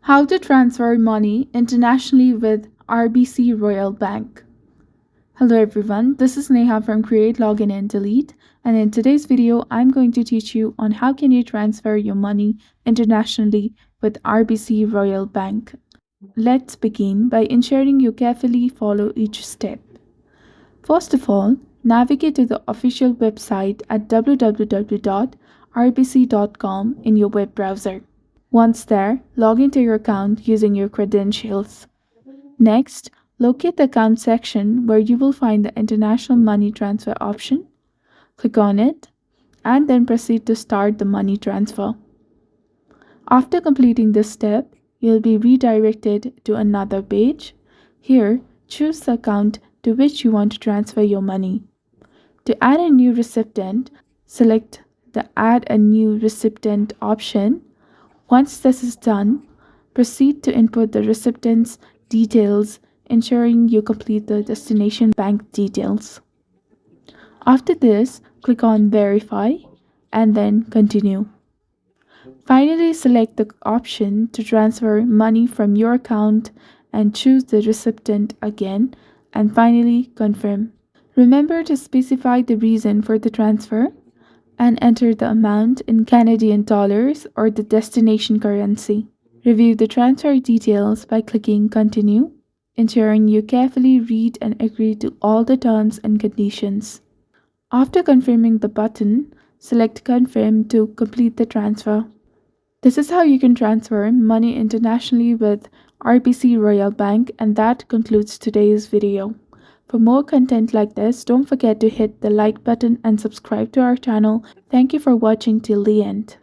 How to transfer money internationally with RBC Royal Bank. Hello everyone, this is Neha from Create, Login and Delete, and in today's video I'm going to teach you on how can you transfer your money internationally with RBC Royal Bank. Let's begin by ensuring you carefully follow each step. First of all, navigate to the official website at www.rbc.com in your web browser. Once there, log into your account using your credentials. Next, locate the account section where you will find the International Money Transfer option. Click on it and then proceed to start the money transfer. After completing this step, you'll be redirected to another page. Here, choose the account to which you want to transfer your money. To add a new recipient, select the Add a New Recipient option. Once this is done, proceed to input the recipient's details, ensuring you complete the destination bank details. After this, click on Verify and then Continue. Finally, select the option to transfer money from your account and choose the recipient again, and finally confirm. Remember to specify the reason for the transfer and enter the amount in Canadian dollars or the destination currency. Review the transfer details by clicking Continue, ensuring you carefully read and agree to all the terms and conditions. After confirming the button, select Confirm to complete the transfer. This is how you can transfer money internationally with RBC Royal Bank, and that concludes today's video. For more content like this, don't forget to hit the like button and subscribe to our channel. Thank you for watching till the end.